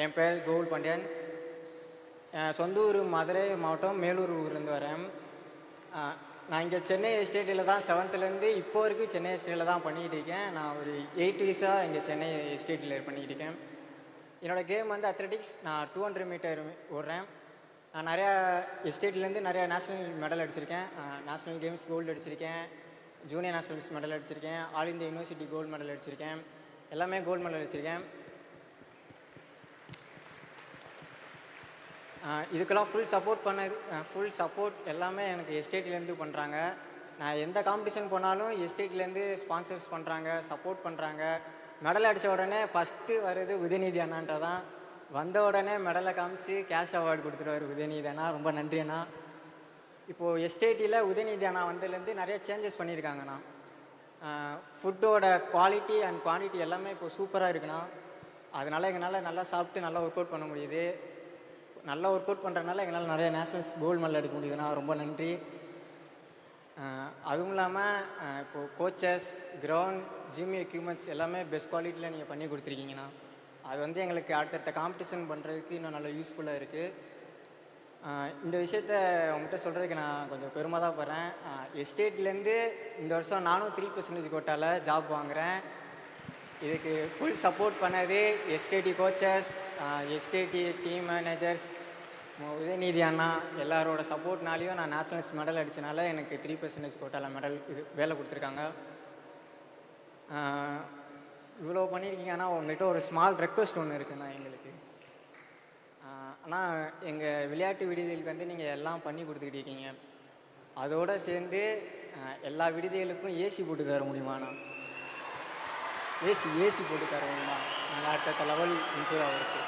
என் பேர் கோகுல் பாண்டியன். என் சொந்த ஊர் மதுரை மாவட்டம் மேலூர் ஊர்லேருந்து வரேன். நான் இங்கே சென்னை எஸ்டேட்டில் தான் 7th இப்போ வரைக்கும் சென்னை எஸ்டேட்டில் தான் பண்ணிக்கிட்டு இருக்கேன். நான் ஒரு 8 இயர்ஸாக இங்கே சென்னை எஸ்டேட்டில் பண்ணிக்கிட்டு இருக்கேன். என்னோடய கேம் வந்து அத்லெட்டிக்ஸ். நான் 200 மீட்டர் ஓடுறேன். நான் நிறையா எஸ்டேட்லேருந்து நிறையா நேஷ்னல் மெடல் அடிச்சிருக்கேன். நேஷ்னல் கேம்ஸ் கோல்டு அடிச்சிருக்கேன், ஜூனியர் நேஷ்னல்ஸ் மெடல் அடிச்சிருக்கேன், all India university gold medal அடிச்சிருக்கேன். எல்லாமே கோல்டு மெடல் அடிச்சிருக்கேன். இதுக்கெல்லாம் ஃபுல் சப்போர்ட் எல்லாமே எனக்கு எஸ்டேட்லேருந்து பண்ணுறாங்க. நான் எந்த காம்படிஷன் போனாலும் எஸ்டேட்லேருந்து ஸ்பான்சர்ஸ் பண்ணுறாங்க, சப்போர்ட் பண்ணுறாங்க. மெடல் அடித்த உடனே ஃபஸ்ட்டு வருது உதயநிதி அண்ணான்ட்ட தான். வந்த உடனே மெடலை காமிச்சு கேஷ் அவார்டு கொடுத்துருவார் உதயநிதி அண்ணா. ரொம்ப நன்றி அண்ணா. இப்போது எஸ்டேட்டில் உதயநிதி அண்ணா வந்ததுலேருந்து நிறைய சேஞ்சஸ் பண்ணியிருக்காங்கண்ணா. ஃபுட்டோட குவாலிட்டி அண்ட் குவான்டிட்டி எல்லாமே இப்போ சூப்பராக இருக்குண்ணா. அதனால் எங்களால் நல்லா சாப்பிட்டு நல்லா ஒர்க் அவுட் பண்ண முடியுது. நல்லா ஒர்க் அவுட் பண்ணுறதுனால எங்களால் நிறைய நேஷ்னல்ஸ் கோல்டு மெடல் எடுக்க முடியுதுண்ணா. ரொம்ப நன்றி. அதுவும் இல்லாமல் இப்போது கோச்சஸ், கிரவுண்ட், ஜிம் எக்யூப்மெண்ட்ஸ் எல்லாமே பெஸ்ட் குவாலிட்டியில் நீங்கள் பண்ணி கொடுத்துருக்கீங்கண்ணா. அது வந்து எங்களுக்கு அடுத்தடுத்த காம்படிஷன் பண்ணுறதுக்கு இன்னும் நல்லா யூஸ்ஃபுல்லாக இருக்குது. இந்த விஷயத்த உங்கள்கிட்ட சொல்கிறதுக்கு நான் கொஞ்சம் பெருமை தான் படுறேன். எஸ்டேட்லேருந்து இந்த வருஷம் நானும் 3% கோட்டாவில் ஜாப் வாங்குகிறேன். இதுக்கு ஃபுல் சப்போர்ட் பண்ணது எஸ்டேடி கோச்சஸ், எஸ்டேடி டீம் மேனேஜர்ஸ், உதயநிதி அண்ணா எல்லாரோட சப்போர்ட்னாலையும் நான் நேஷ்னல்ஸ் மெடல் அடித்தனால எனக்கு 3% கோட்டாவில் மெடல் வேலை கொடுத்துருக்காங்க. இவ்வளோ பண்ணியிருக்கீங்க. ஆனால் உங்கள்கிட்ட ஒரு ஸ்மால் ரெக்வஸ்ட் ஒன்று இருக்குண்ணா எங்களுக்கு. ஆனால் எங்கள் விளையாட்டு விடுதிகளுக்கு வந்து நீங்கள் எல்லாம் பண்ணி கொடுத்துக்கிட்டு இருக்கீங்க. அதோடு சேர்ந்து எல்லா விடுதிகளுக்கும் ஏசி போட்டு தர முடியுமாண்ணா? ஏசி போட்டு தர முடியுமா? நாங்கள் அடுத்த லெவல் இம்ப்ரூவ் ஆகிருக்கு.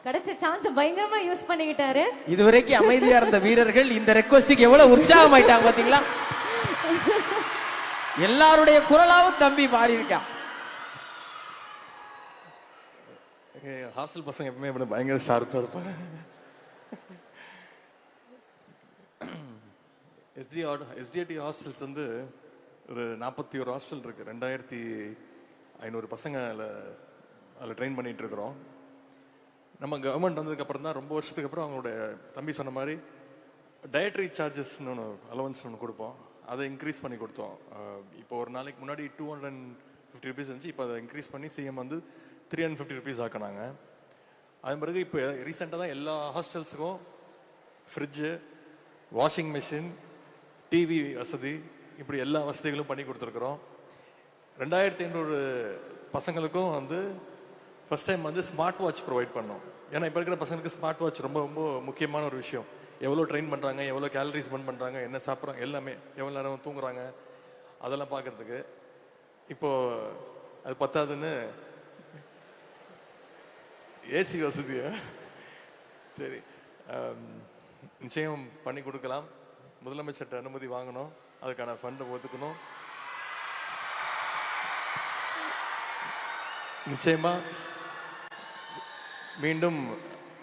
கிடைச்ச சான்ஸ் பயங்கரமா யூஸ் பண்ணிக்கிட்டாரு. இதுவரைக்கும் அமைதியா இருந்த வீரர்கள் இந்த ரெக்வஸ்டுக்கு எவ்வளவு உற்சாகமாயிட்டாங்க பாத்தீங்களா? எல்லாருடைய குரலாவும் தம்பி மாறி இருக்கான். ஹாஸ்டல் பசங்க எப்பவுமே பயங்கர ஷார்ப்பாக இருப்பாங்க. எஸ்டிஐடி ஹாஸ்டல்ஸ் வந்து ஒரு 41 ஹாஸ்டல் இருக்குது. 2500 பசங்க அதில் ட்ரெயின் பண்ணிகிட்டு இருக்கிறோம். நம்ம கவர்மெண்ட் வந்ததுக்கப்புறம் தான் ரொம்ப வருஷத்துக்கு அப்புறம் அவங்களோட தம்பி சொன்ன மாதிரி டயட்ரி சார்ஜஸ்ன்னு ஒன்று அலவன்ஸ் ஒன்று கொடுப்போம். அதை இன்க்ரீஸ் பண்ணி கொடுத்தோம். இப்போ ஒரு நாளைக்கு முன்னாடி 250 rupees இருந்துச்சு. இப்போ அதை இன்க்ரீஸ் பண்ணி சிஎம் வந்து 350 rupees ஆக்கினாங்க. அது பிறகு இப்போ ரீசெண்டாக தான் எல்லா ஹாஸ்டல்ஸுக்கும் ஃப்ரிட்ஜு, வாஷிங் மிஷின், டிவி வசதி, இப்படி எல்லா வசதிகளும் பண்ணி கொடுத்துருக்குறோம். 2500 பசங்களுக்கும் வந்து ஃபஸ்ட் டைம் வந்து ஸ்மார்ட் வாட்ச் ப்ரொவைட் பண்ணோம். ஏன்னா இப்போ இருக்கிற பசங்களுக்கு ஸ்மார்ட் வாட்ச் ரொம்ப ரொம்ப முக்கியமான ஒரு விஷயம். எவ்வளோ ட்ரெயின் பண்ணுறாங்க, எவ்வளோ கேலரிஸ் பர்ன் பண்ணுறாங்க, என்ன சாப்பிட்றாங்க, எல்லாமே எவ்வளோ நேரம் தூங்குறாங்க, அதெல்லாம் பார்க்குறதுக்கு. இப்போது அது பத்தாதுன்னு ஏசி வசதியா? சரி, நிச்சயம் பண்ணி கொடுக்கலாம். முதலமைச்சர்கிட்ட அனுமதி வாங்கணும், அதுக்கான ஃபண்டை ஒதுக்கணும். நிச்சயமா மீண்டும்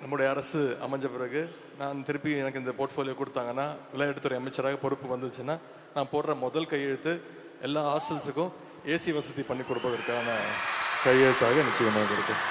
நம்முடைய அரசு அமைஞ்ச பிறகு நான் திருப்பி எனக்கு இந்த போர்ட்ஃபோலியோ கொடுத்தாங்கன்னா, விளையாட்டுத்துறை அமைச்சராக பொறுப்பு வந்துச்சுன்னா, நான் போடுற முதல் கையெழுத்து எல்லா ஹாஸ்டல்ஸுக்கும் ஏசி வசதி பண்ணி கொடுப்பதற்கான கையெழுத்தாக நிச்சயமாக இருக்கும்.